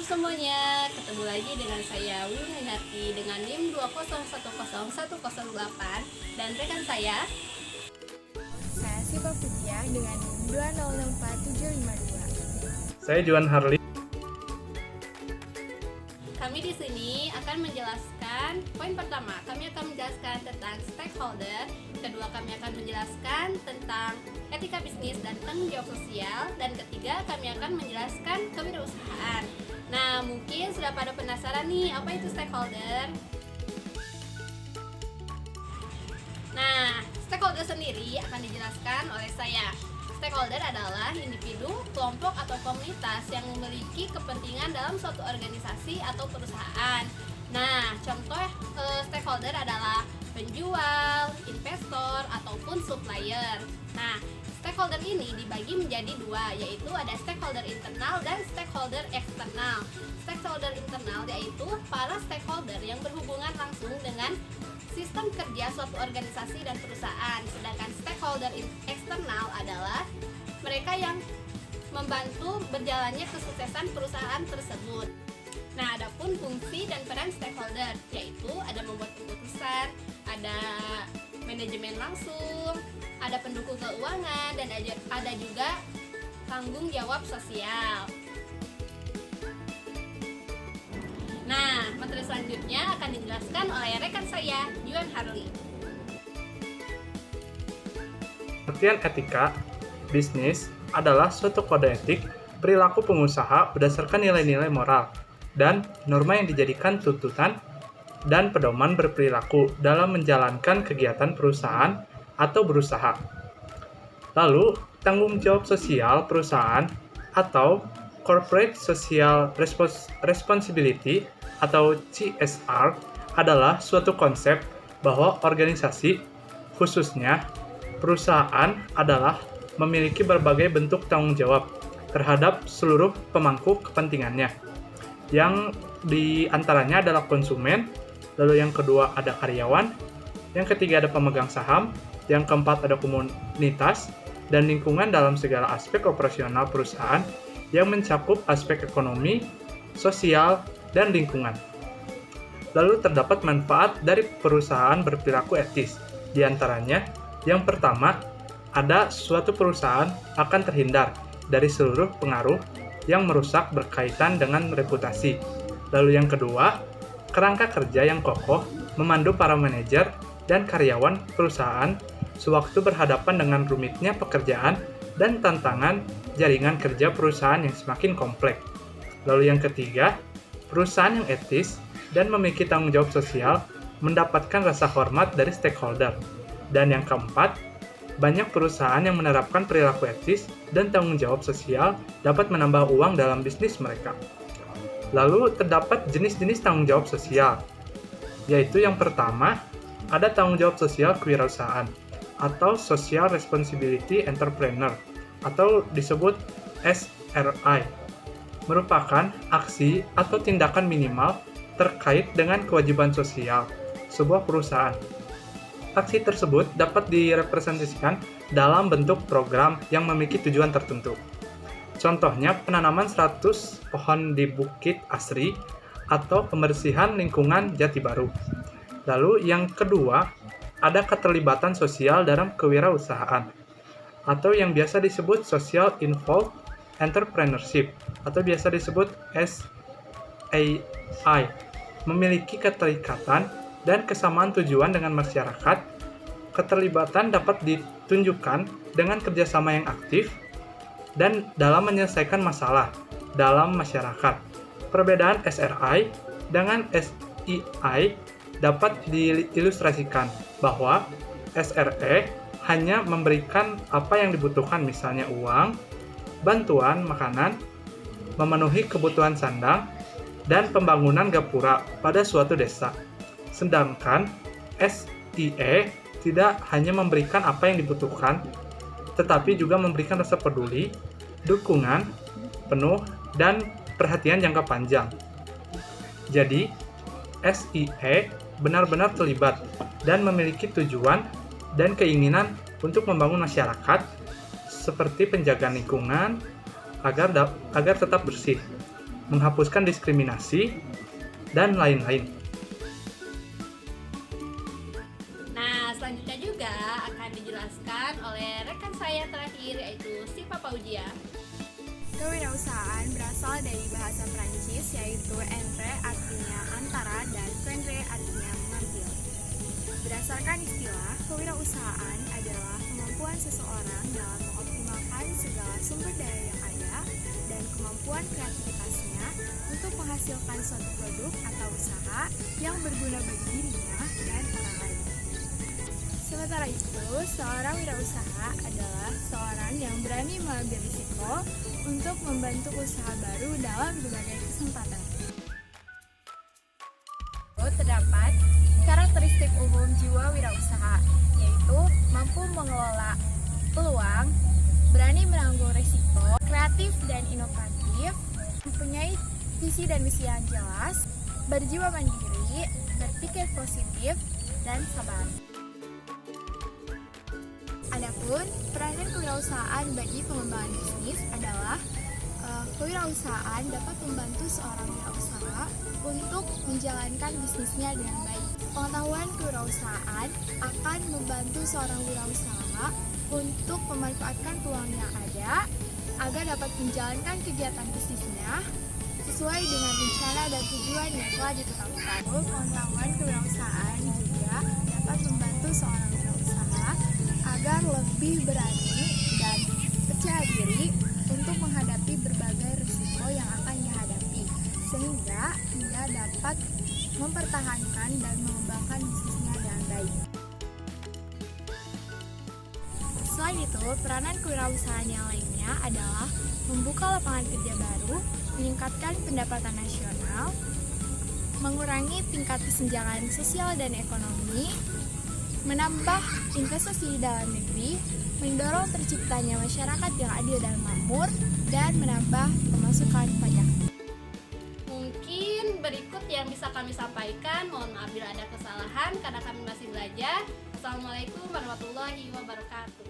semuanya, ketemu lagi dengan saya Winarti dengan NIM 2010108 dan rekan saya. Saya Siva Putya dengan NIM 2004752. Saya Juan Harli. Kami di sini akan menjelaskan poin pertama, kami akan menjelaskan tentang stakeholder. Kedua, kami akan menjelaskan tentang etika bisnis dan tanggung jawab sosial. Dan ketiga, kami akan menjelaskan kewirausahaan. Nah, mungkin sudah pada penasaran nih, apa itu stakeholder? Nah, stakeholder sendiri akan dijelaskan oleh saya. Stakeholder adalah individu, kelompok, atau komunitas yang memiliki kepentingan dalam suatu organisasi atau perusahaan. Nah, contoh stakeholder adalah penjual, investor, ataupun supplier. Nah, stakeholder ini dibagi menjadi dua, yaitu ada stakeholder internal dan stakeholder eksternal. Stakeholder internal yaitu para stakeholder yang berhubungan langsung dengan sistem kerja suatu organisasi dan perusahaan. Sedangkan stakeholder eksternal adalah mereka yang membantu berjalannya kesuksesan perusahaan tersebut. Nah, adapun fungsi dan peran stakeholder yaitu ada membuat keputusan, ada manajemen langsung, ada pendukung keuangan, dan ada juga tanggung jawab sosial. Nah, materi selanjutnya akan dijelaskan oleh rekan saya, Juan Harli. Pengertian etika bisnis adalah suatu kode etik perilaku pengusaha berdasarkan nilai-nilai moral dan norma yang dijadikan tuntutan dan pedoman berperilaku dalam menjalankan kegiatan perusahaan atau berusaha. Lalu, tanggung jawab sosial perusahaan atau Corporate Social Responsibility atau CSR adalah suatu konsep bahwa organisasi, khususnya perusahaan, adalah memiliki berbagai bentuk tanggung jawab terhadap seluruh pemangku kepentingannya. Yang di antaranya adalah konsumen, lalu yang kedua ada karyawan, yang ketiga ada pemegang saham, yang keempat ada komunitas, dan lingkungan dalam segala aspek operasional perusahaan yang mencakup aspek ekonomi, sosial, dan lingkungan. Lalu terdapat manfaat dari perusahaan berperilaku etis. Di antaranya, yang pertama, ada suatu perusahaan akan terhindar dari seluruh pengaruh yang merusak berkaitan dengan reputasi. Lalu yang kedua, kerangka kerja yang kokoh memandu para manajer dan karyawan perusahaan sewaktu berhadapan dengan rumitnya pekerjaan dan tantangan jaringan kerja perusahaan yang semakin kompleks. Lalu yang ketiga, perusahaan yang etis dan memiliki tanggung jawab sosial mendapatkan rasa hormat dari stakeholder. Dan yang keempat, banyak perusahaan yang menerapkan perilaku etis dan tanggung jawab sosial dapat menambah uang dalam bisnis mereka. Lalu terdapat jenis-jenis tanggung jawab sosial, yaitu yang pertama, ada tanggung jawab sosial kewirausahaan atau Social Responsibility Entrepreneur atau disebut SRI, merupakan aksi atau tindakan minimal terkait dengan kewajiban sosial sebuah perusahaan. Aksi tersebut dapat direpresentasikan dalam bentuk program yang memiliki tujuan tertentu. Contohnya, penanaman 100 pohon di Bukit Asri atau pembersihan lingkungan Jati Baru. Lalu yang kedua, ada keterlibatan sosial dalam kewirausahaan atau yang biasa disebut Social Involved Entrepreneurship atau biasa disebut SAI, memiliki keterikatan dan kesamaan tujuan dengan masyarakat. Keterlibatan dapat ditunjukkan dengan kerjasama yang aktif dan dalam menyelesaikan masalah dalam masyarakat. Perbedaan SRI dengan SEI dapat diilustrasikan bahwa SRE hanya memberikan apa yang dibutuhkan, misalnya uang, bantuan makanan, memenuhi kebutuhan sandang, dan pembangunan gapura pada suatu desa. Sedangkan SIE tidak hanya memberikan apa yang dibutuhkan, tetapi juga memberikan rasa peduli, dukungan penuh, dan perhatian jangka panjang. Jadi, SIE benar-benar terlibat dan memiliki tujuan dan keinginan untuk membangun masyarakat seperti penjagaan lingkungan agar tetap bersih. menghapuskan diskriminasi, dan lain-lain. Nah, selanjutnya juga akan dijelaskan oleh rekan saya terakhir, yaitu Siva Paujia. Kewirausahaan berasal dari bahasa Prancis, yaitu entre artinya antara dan prendre artinya mengambil. Berdasarkan istilah, kewirausahaan adalah kemampuan seseorang dalam mengoptimalkan segala sumber daya yang ada dan kemampuan kreativitasnya untuk menghasilkan suatu produk atau usaha yang berguna bagi dirinya dan orang lain. Sementara itu, seorang wirausaha adalah seorang yang berani mengambil risiko untuk membantu usaha baru dalam berbagai kesempatan. Terdapat karakteristik umum jiwa wirausaha, yaitu mampu mengelola peluang, berani menanggung risiko, kreatif dan inovatif, mempunyai visi dan misi yang jelas, berjiwa mandiri, berpikir positif, dan sabar. Adapun peranan kewirausahaan bagi pengembangan bisnis adalah kewirausahaan dapat membantu seorang wirausaha untuk menjalankan bisnisnya dengan baik. Pengetahuan kewirausahaan akan membantu seorang wirausaha untuk memanfaatkan peluang yang ada agar dapat menjalankan kegiatan bisnisnya sesuai dengan rencana dan tujuan yang telah ditetapkan. Pengetahuan kewirausahaan juga dapat membantu seorang wirausaha agar lebih berani dan percaya diri untuk menghadapi berbagai risiko yang akan dihadapi, sehingga ia dapat mempertahankan dan mengembangkan bisnisnya dengan baik. Selain itu, peranan kewirausahaan yang lainnya adalah membuka lapangan kerja baru, meningkatkan pendapatan nasional, mengurangi tingkat kesenjangan sosial dan ekonomi, menambah investasi di dalam negeri, mendorong terciptanya masyarakat yang adil dan makmur, dan menambah pemasukan pajak. Mungkin berikut yang bisa kami sampaikan. Mohon maaf bila ada kesalahan karena kami masih belajar. Assalamualaikum warahmatullahi wabarakatuh.